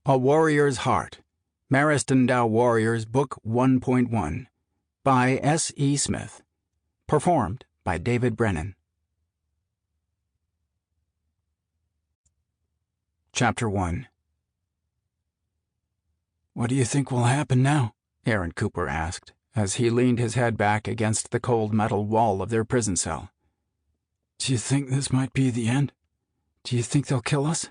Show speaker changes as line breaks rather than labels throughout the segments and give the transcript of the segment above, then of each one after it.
A Warrior's Heart, Maristandau Warriors, Book 1.1, by S. E. Smith. Performed by David Brenin. Chapter 1. "What do you think will happen now?" Aaron Cooper asked, as he leaned his head back against the cold metal wall of their prison cell. "Do you think this might be the end? Do you think they'll kill us?"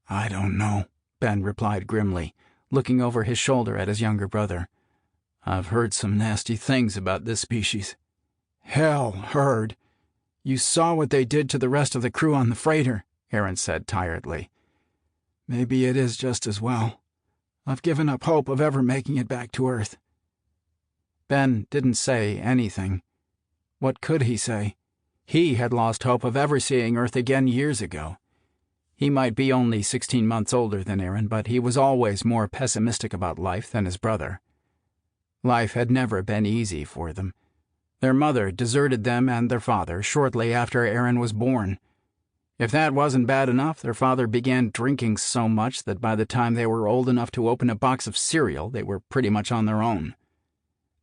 "I don't know," Ben replied grimly, looking over his shoulder at his younger brother. "I've heard some nasty things about this species." "Hell, heard. You saw what they did to the rest of the crew on the freighter," Aaron said tiredly. "Maybe it is just as well. I've given up hope of ever making it back to Earth." Ben didn't say anything. What could he say? He had lost hope of ever seeing Earth again years ago. He might be only 16 months older than Aaron, but he was always more pessimistic about life than his brother. Life had never been easy for them. Their mother deserted them and their father shortly after Aaron was born. If that wasn't bad enough, their father began drinking so much that by the time they were old enough to open a box of cereal, they were pretty much on their own.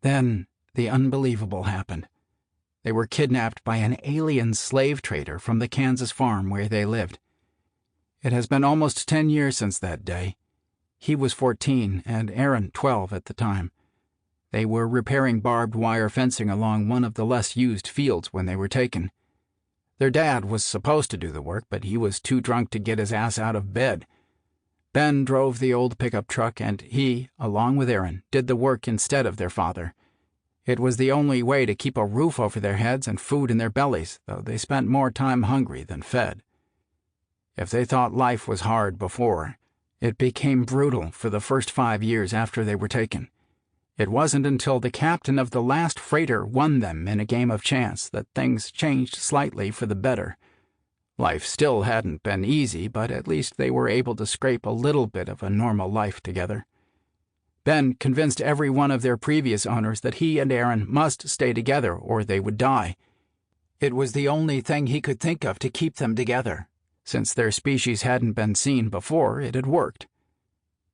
Then the unbelievable happened. They were kidnapped by an alien slave trader from the Kansas farm where they lived. It has been almost 10 years since that day. He was 14 and Aaron 12 at the time. They were repairing barbed wire fencing along one of the less used fields when they were taken. Their dad was supposed to do the work, but he was too drunk to get his ass out of bed. Ben drove the old pickup truck, and he, along with Aaron, did the work instead of their father. It was the only way to keep a roof over their heads and food in their bellies, though they spent more time hungry than fed. If they thought life was hard before, it became brutal for the first 5 years after they were taken. It wasn't until the captain of the last freighter won them in a game of chance that things changed slightly for the better. Life still hadn't been easy, but at least they were able to scrape a little bit of a normal life together. Ben convinced every one of their previous owners that he and Aaron must stay together or they would die. It was the only thing he could think of to keep them together. Since their species hadn't been seen before, it had worked.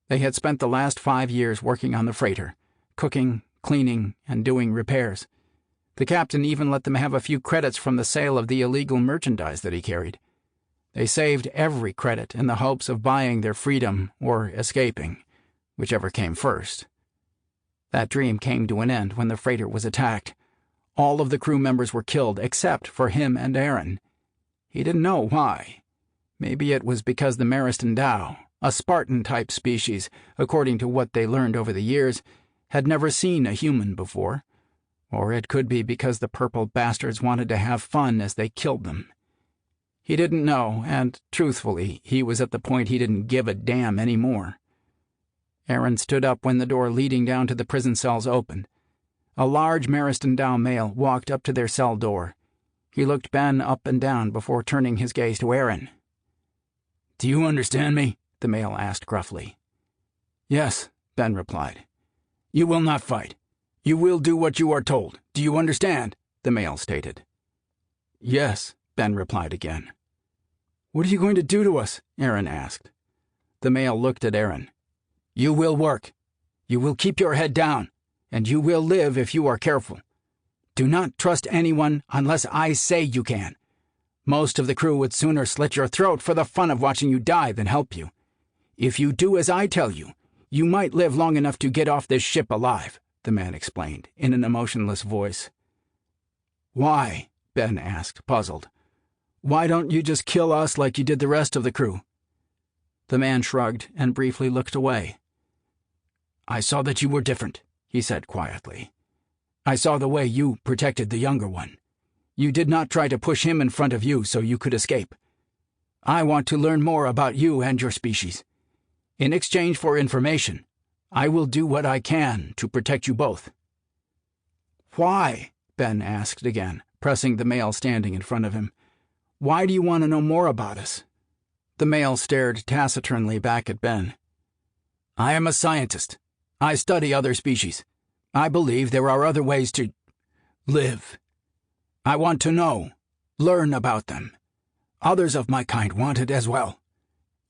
They had spent the last 5 years working on the freighter, cooking, cleaning, and doing repairs. The captain even let them have a few credits from the sale of the illegal merchandise that he carried. They saved every credit in the hopes of buying their freedom or escaping, whichever came first. That dream came to an end when the freighter was attacked. All of the crew members were killed except for him and Aaron. He didn't know why. Maybe it was because the Maristandau, a Spartan-type species, according to what they learned over the years, had never seen a human before. Or it could be because the purple bastards wanted to have fun as they killed them. He didn't know, and, truthfully, he was at the point he didn't give a damn anymore. Aaron stood up when the door leading down to the prison cells opened. A large Maristandau male walked up to their cell door. He looked Ben up and down before turning his gaze to Aaron. "Do you understand me?" the male asked gruffly. "Yes," Ben replied. "You will not fight. You will do what you are told. Do you understand?" the male stated. "Yes," Ben replied again. "What are you going to do to us?" Aaron asked. The male looked at Aaron. "You will work. You will keep your head down, and you will live if you are careful. Do not trust anyone unless I say you can. Most of the crew would sooner slit your throat for the fun of watching you die than help you. If you do as I tell you, you might live long enough to get off this ship alive," the man explained, in an emotionless voice. "Why?" Ben asked, puzzled. "Why don't you just kill us like you did the rest of the crew?" The man shrugged and briefly looked away. "I saw that you were different," he said quietly. "I saw the way you protected the younger one. You did not try to push him in front of you so you could escape. I want to learn more about you and your species. In exchange for information, I will do what I can to protect you both." "Why?" Ben asked again, pressing the male standing in front of him. "Why do you want to know more about us?" The male stared taciturnly back at Ben. "I am a scientist. I study other species. I believe there are other ways to live. I want to know, learn about them. Others of my kind want it as well.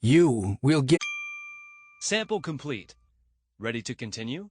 You will get..."
Sample complete. Ready to continue?